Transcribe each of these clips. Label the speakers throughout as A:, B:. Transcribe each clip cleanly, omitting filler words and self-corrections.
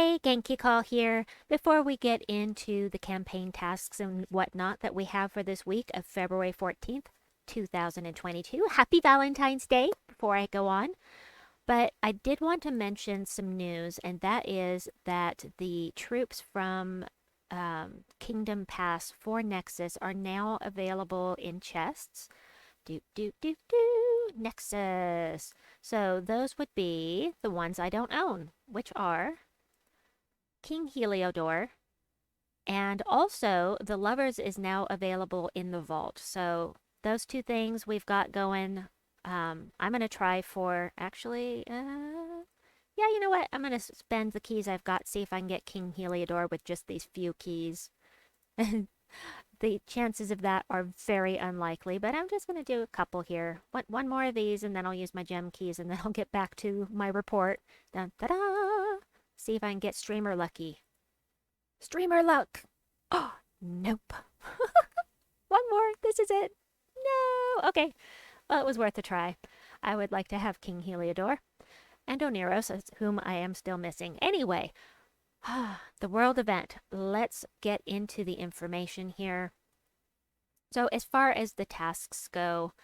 A: Hey, Genki Call here. Before we get into the campaign tasks and whatnot that we have for this week of February 14th, 2022, happy Valentine's Day before I go on. But I did want to mention some news, and that is that the troops from Kingdom Pass for Nexus are now available in chests. Do, do, do, do. Nexus. So those would be the ones I don't own, which are King Heliodor, and also the Lovers is now available in the vault. So those two things we've got going. I'm gonna try for actually. Yeah, you know what? I'm gonna spend the keys I've got, see if I can get King Heliodor with just these few keys. The chances of that are very unlikely, but I'm just gonna do a couple here. One more of these, and then I'll use my gem keys, and then I'll get back to my report. Dun, da, da. See if I can get streamer lucky. Streamer luck! Oh, nope. One more. This is it. No. Okay. Well, it was worth a try. I would like to have King Heliodor and Oneros, whom I am still missing. Anyway, the world event. Let's get into the information here. So, as far as the tasks go,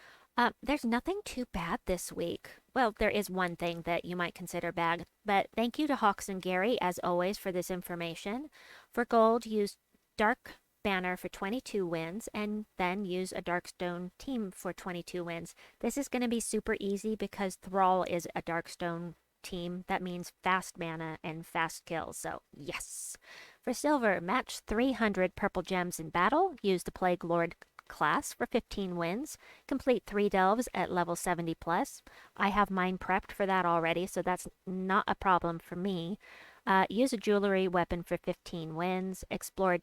A: there's nothing too bad this week. Well, there is one thing that you might consider bad, but thank you to Hawks and Gary, as always, for this information. For gold, use Dark Banner for 22 wins, and then use a Darkstone team for 22 wins. This is going to be super easy because Thrall is a Darkstone team. That means fast mana and fast kills, so yes. For silver, match 300 purple gems in battle. Use the Plague Lord class for 15 wins. Complete 3 delves at level 70 plus. I have mine prepped for that already, so that's not a problem for me. Use a jewelry weapon for 15 wins. Explore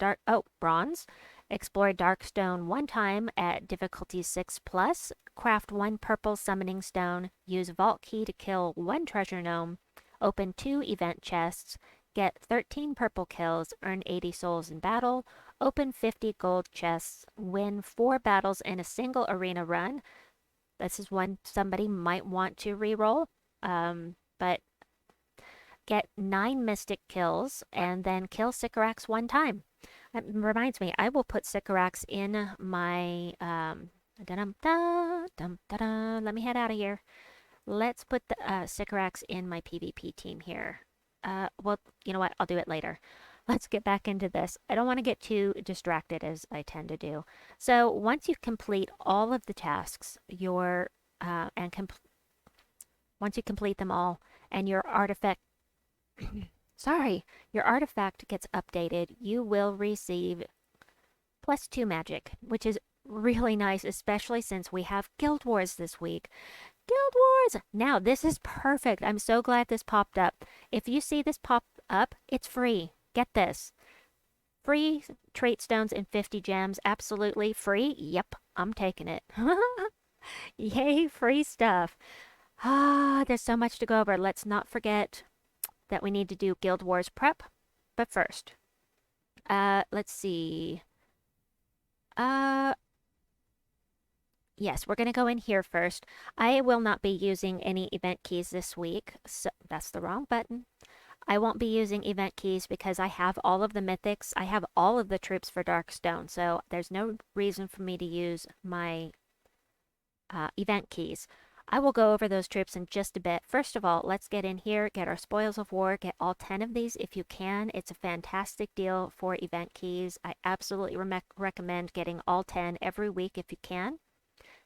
A: bronze. Explore Darkstone one time at difficulty 6 plus. Craft 1 purple summoning stone. Use vault key to kill 1 treasure gnome. Open 2 event chests. Get 13 purple kills. Earn 80 souls in battle. Open 50 gold chests. Win 4 battles in a single arena run. This is one somebody might want to reroll. But get 9 mystic kills and then kill Sycorax one time. That reminds me, I will put Sycorax in my let me head out of here. Let's put the Sycorax in my PvP team here. Well, you know what? I'll do it later. Let's get back into this. I don't want to get too distracted as I tend to do. So once you complete all of the tasks, once you complete them all, and your artifact your artifact gets updated, you will receive +2 magic, which is really nice, especially since we have Guild Wars this week. Guild Wars! Now, this is perfect. I'm so glad this popped up. If you see this pop up, it's free. Get this. Free trait stones and 50 gems. Absolutely free. Yep, I'm taking it. Yay, free stuff. There's so much to go over. Let's not forget that we need to do Guild Wars prep. But first, let's see. Yes, we're going to go in here first. I will not be using any event keys this week. So that's the wrong button. I won't be using event keys because I have all of the mythics. I have all of the troops for Darkstone, so there's no reason for me to use my event keys. I will go over those troops in just a bit. First of all, let's get in here, get our Spoils of War, get all 10 of these if you can. It's a fantastic deal for event keys. I absolutely recommend getting all 10 every week if you can.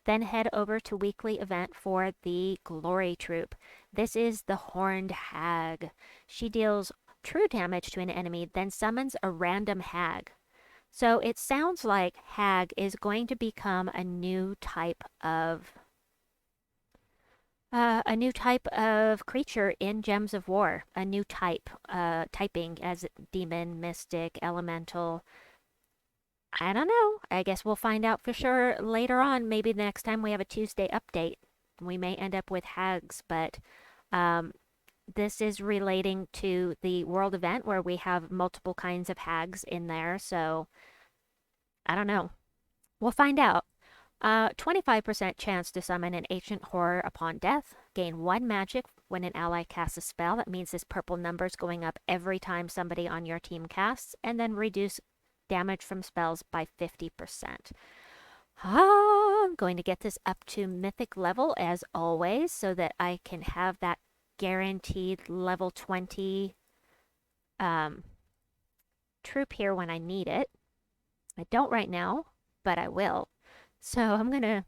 A: Then head over to weekly event for the Glory Troop. This is the Horned Hag. She deals true damage to an enemy, then summons a random hag. So it sounds like hag is going to become a new type of creature in Gems of War. A new typing as demon, mystic, elemental. I don't know. I guess we'll find out for sure later on. Maybe the next time we have a Tuesday update, we may end up with hags, but this is relating to the world event where we have multiple kinds of hags in there, so I don't know. We'll find out. 25% chance to summon an ancient horror upon death. gain 1 magic when an ally casts a spell. That means this purple number is going up every time somebody on your team casts, and then reduce damage from spells by 50%. I'm going to get this up to Mythic level as always so that I can have that guaranteed level 20 troop here when I need it. I don't right now, but I will. So I'm gonna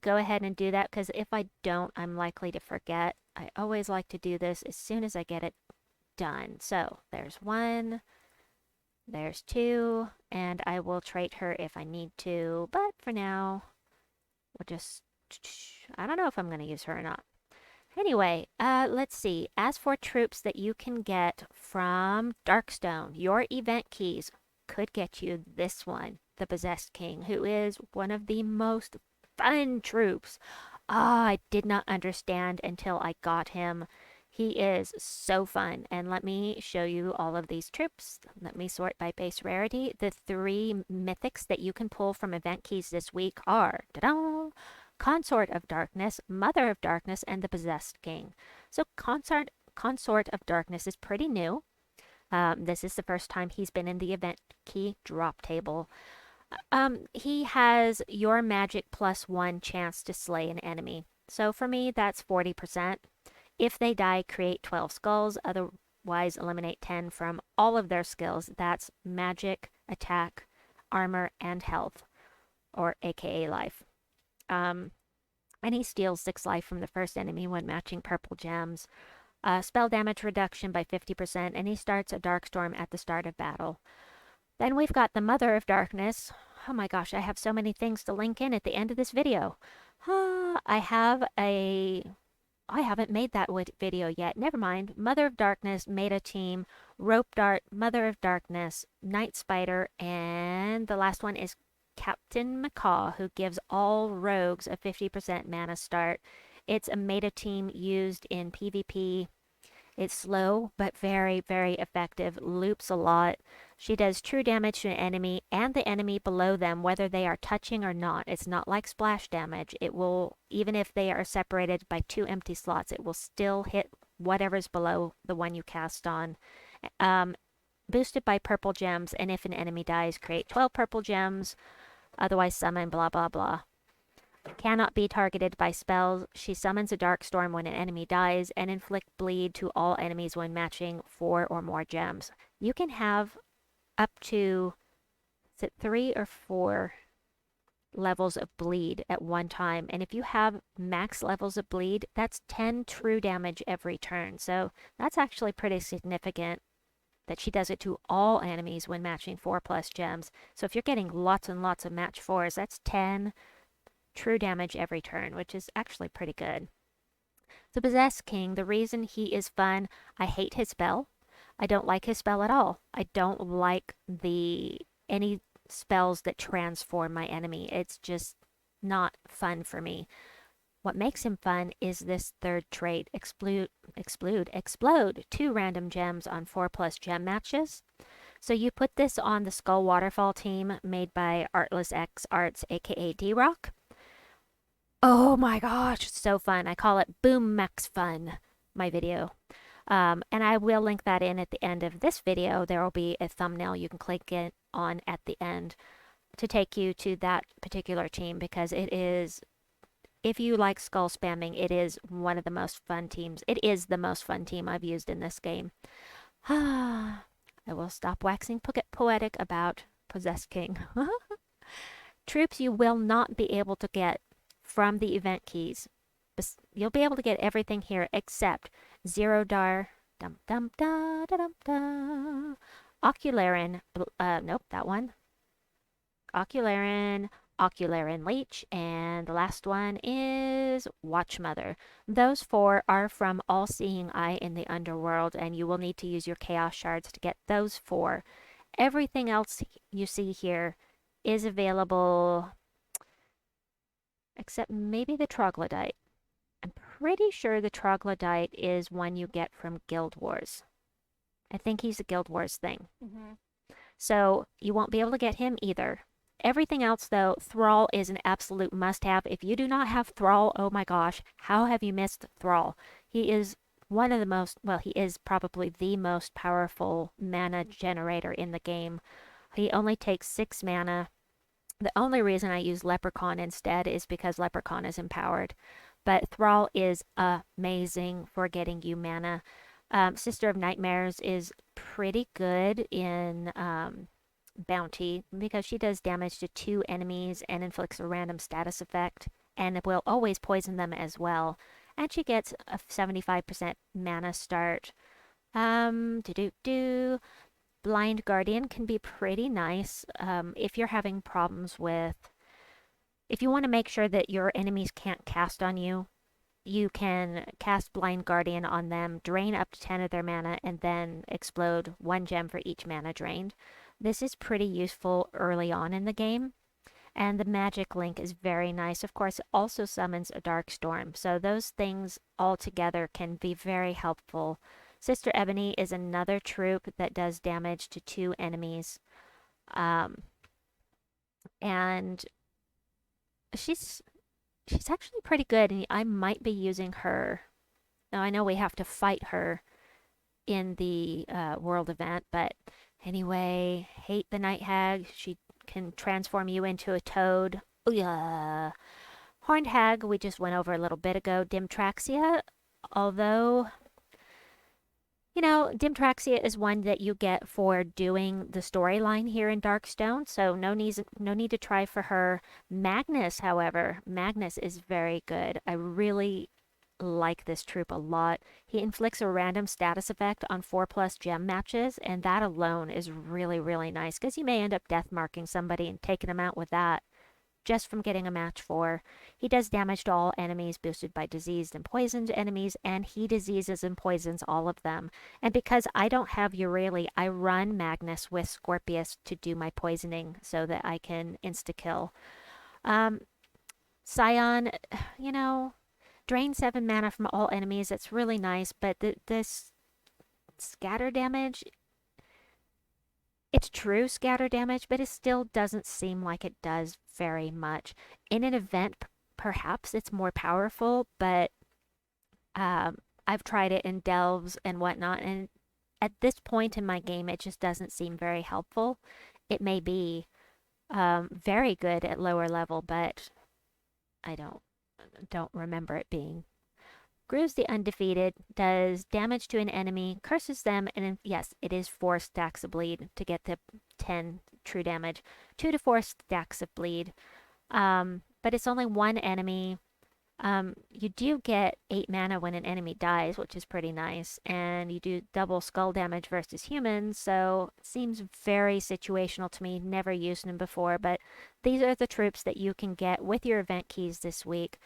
A: go ahead and do that because if I don't, I'm likely to forget. I always like to do this as soon as I get it done. So there's 1, there's 2, and I will trait her if I need to, but for now, we'll just, I don't know if I'm going to use her or not. Anyway, let's see. As for troops that you can get from Darkstone, your event keys could get you this one, the Possessed King, who is one of the most fun troops. I did not understand until I got him. He is so fun. And let me show you all of these troops. Let me sort by base rarity. The 3 mythics that you can pull from event keys this week are Consort of Darkness, Mother of Darkness, and the Possessed King. So Consort of Darkness is pretty new. This is the first time he's been in the event key drop table. He has your magic plus 1 chance to slay an enemy. So for me, that's 40%. If they die, create 12 skulls. Otherwise, eliminate 10 from all of their skills. That's magic, attack, armor, and health, or aka life. And he steals 6 life from the first enemy when matching purple gems. Spell damage reduction by 50%, and he starts a Darkstorm at the start of battle. Then we've got the Mother of Darkness. Oh my gosh, I have so many things to link in at the end of this video. I haven't made that video yet. Never mind. Mother of Darkness, Meta Team, Rope Dart, Mother of Darkness, Night Spider, and the last one is Captain Macaw, who gives all rogues a 50% mana start. It's a meta team used in PvP. It's slow, but very, very effective. Loops a lot. She does true damage to an enemy and the enemy below them, whether they are touching or not. It's not like splash damage. It will, even if they are separated by 2 empty slots, it will still hit whatever's below the one you cast on. Boosted by purple gems, and if an enemy dies, create 12 purple gems. Otherwise summon blah blah blah. Cannot be targeted by spells. She summons a Darkstorm when an enemy dies and inflict bleed to all enemies when matching 4 or more gems. You can have up to, is it 3 or 4 levels of bleed at one time? And if you have max levels of bleed, that's 10 true damage every turn. So that's actually pretty significant that she does it to all enemies when matching 4+ gems. So if you're getting lots and lots of match 4s, that's 10 true damage every turn, which is actually pretty good. The Possessed King, the reason he is fun, I hate his spell. I don't like his spell at all. I don't like any spells that transform my enemy. It's just not fun for me. What makes him fun is this third trait, explode 2 random gems on 4+ gem matches. So you put this on the Skull Waterfall team made by Artless X Arts, aka D-Rock. Oh my gosh, it's so fun. I call it Boom Max Fun, my video. And I will link that in at the end of this video. There will be a thumbnail you can click it on at the end to take you to that particular team because it is, if you like skull spamming, it is one of the most fun teams. It is the most fun team I've used in this game. I will stop waxing poetic about Possessed King. Troops you will not be able to get from the event keys. You'll be able to get everything here except Zero Dar, Ocularin, nope, that one. Ocularin Leech, and the last one is Watchmother. Those 4 are from All Seeing Eye in the Underworld, and you will need to use your Chaos Shards to get those 4. Everything else you see here is available, except maybe the Troglodyte. I'm pretty sure the Troglodyte is one you get from Guild Wars. I think he's a Guild Wars thing. So you won't be able to get him either. Everything else, though, Thrall is an absolute must-have. If you do not have Thrall, oh my gosh, how have you missed Thrall? He is one of the most, well, he is probably the most powerful mana generator in the game. He only takes 6 mana. The only reason I use Leprechaun instead is because Leprechaun is empowered. But Thrall is amazing for getting you mana. Sister of Nightmares is pretty good in Bounty because she does damage to 2 enemies and inflicts a random status effect, and it will always poison them as well. And she gets a 75% mana start. Do do do. Blind Guardian can be pretty nice if you're having problems with. If you want to make sure that your enemies can't cast on you, you can cast Blind Guardian on them, drain up to 10 of their mana, and then explode 1 gem for each mana drained. This is pretty useful early on in the game. And the magic link is very nice. Of course, it also summons a Darkstorm. So those things all together can be very helpful. Sister Ebony is another troop that does damage to 2 enemies. Um, and she's actually pretty good, and I might be using her. Now, I know we have to fight her in the world event, but anyway, hate the Night Hag. She can transform you into a toad. Ugh. Horned Hag, we just went over a little bit ago. Dimtraxia, although, you know, Dimtraxia is one that you get for doing the storyline here in Darkstone, so no need to try for her. Magnus, however, Magnus is very good. I really like this troop a lot. He inflicts a random status effect on 4+ gem matches, and that alone is really, really nice because you may end up death marking somebody and taking them out with that just from getting a match 4. He does damage to all enemies boosted by diseased and poisoned enemies, and he diseases and poisons all of them. And because I don't have Euryale, I run Magnus with Scorpius to do my poisoning so that I can insta-kill. Scion, you know, drain 7 mana from all enemies. It's really nice, but this scatter damage, it's true scatter damage, but it still doesn't seem like it does very much. In an event, perhaps it's more powerful, but I've tried it in delves and whatnot, and at this point in my game, it just doesn't seem very helpful. It may be very good at lower level, but I don't remember it being. Grooves the Undefeated does damage to an enemy, curses them, and yes, it is 4 stacks of bleed to get the 10 true damage. 2 to 4 stacks of bleed. But it's only 1 enemy. You do get 8 mana when an enemy dies, which is pretty nice, and you do double skull damage versus humans, so it seems very situational to me. Never used them before, but these are the troops that you can get with your event keys this week.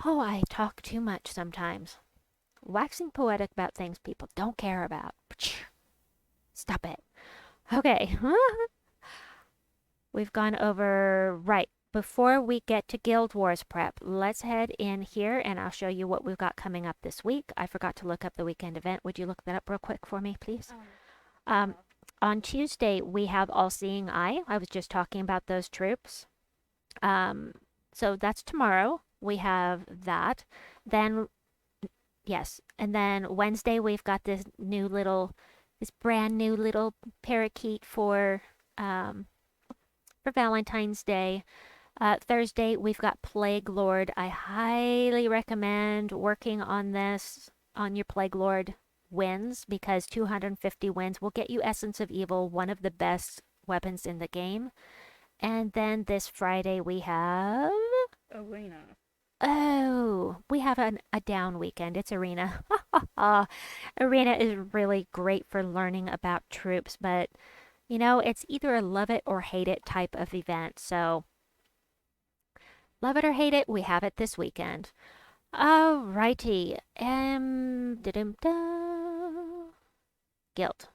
A: Oh, I talk too much sometimes. Waxing poetic about things people don't care about. Stop it. Okay. We've gone over... Right. Before we get to Guild Wars prep, let's head in here and I'll show you what we've got coming up this week. I forgot to look up the weekend event. Would you look that up real quick for me, please? On Tuesday, we have All Seeing Eye. I was just talking about those troops. So that's tomorrow. We have that. Then, yes. And then Wednesday, we've got this brand new little parakeet for Valentine's Day. Thursday, we've got Plague Lord. I highly recommend working on this on your Plague Lord wins because 250 wins will get you Essence of Evil, one of the best weapons in the game. And then this Friday, we have...
B: Arena.
A: Oh, we have a down weekend. It's Arena. Arena is really great for learning about troops, but, you know, it's either a love it or hate it type of event. So, love it or hate it, we have it this weekend. Alrighty. Guild.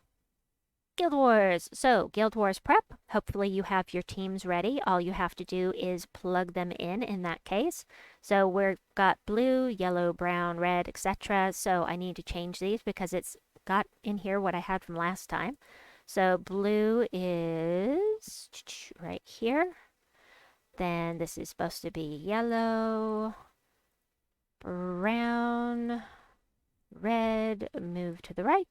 A: Guild Wars. So, Guild Wars prep. Hopefully you have your teams ready. All you have to do is plug them in that case. So we've got blue, yellow, brown, red, etc. So I need to change these because it's got in here what I had from last time. So blue is right here. Then this is supposed to be yellow, brown, red, move to the right,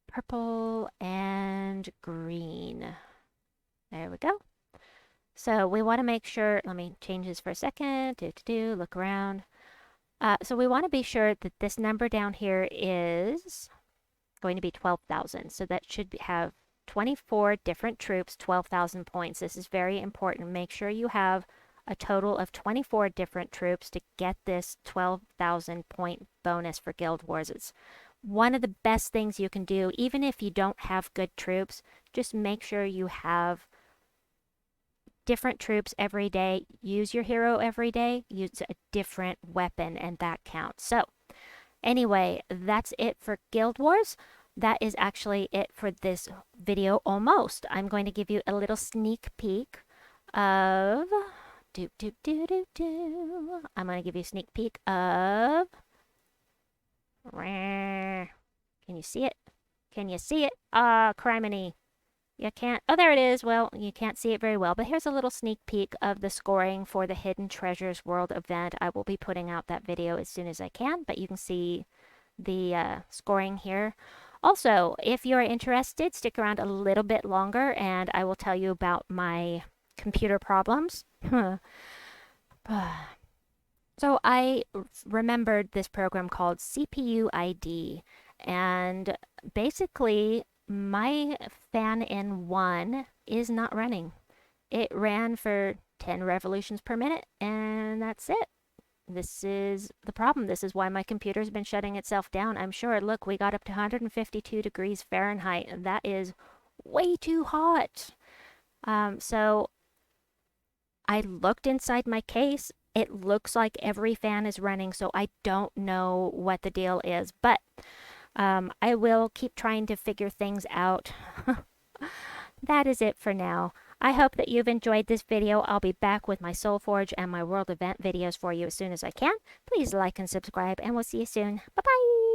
A: purple, and green. There we go. So we want to make sure, let me change this for a second, look around. So we want to be sure that this number down here is going to be 12,000. So that should have 24 different troops, 12,000 points. This is very important. Make sure you have a total of 24 different troops to get this 12,000 point bonus for Guild Wars. It's one of the best things you can do. Even if you don't have good troops, just make sure you have different troops every day. Use your hero every day. Use a different weapon, and that counts. So anyway, that's it for Guild Wars. That is actually it for this video almost. I'm going to give you a little sneak peek of... I'm going to give you a sneak peek of... Can you see it? Can you see it? Ah, criminy. You can't... Oh, there it is. Well, you can't see it very well, but here's a little sneak peek of the scoring for the Hidden Treasures World event. I will be putting out that video as soon as I can, but you can see the scoring here. Also, if you're interested, stick around a little bit longer and I will tell you about my computer problems. So I remembered this program called CPU ID, and basically my fan in 1 is not running. It ran for 10 revolutions per minute and that's it. This is the problem. This is why my computer's been shutting itself down. I'm sure. Look, we got up to 152 degrees Fahrenheit. That is way too hot. So I looked inside my case. It looks like every fan is running, so I don't know what the deal is. But I will keep trying to figure things out. That is it for now. I hope that you've enjoyed this video. I'll be back with my Soul Forge and my World Event videos for you as soon as I can. Please like and subscribe, and we'll see you soon. Bye-bye!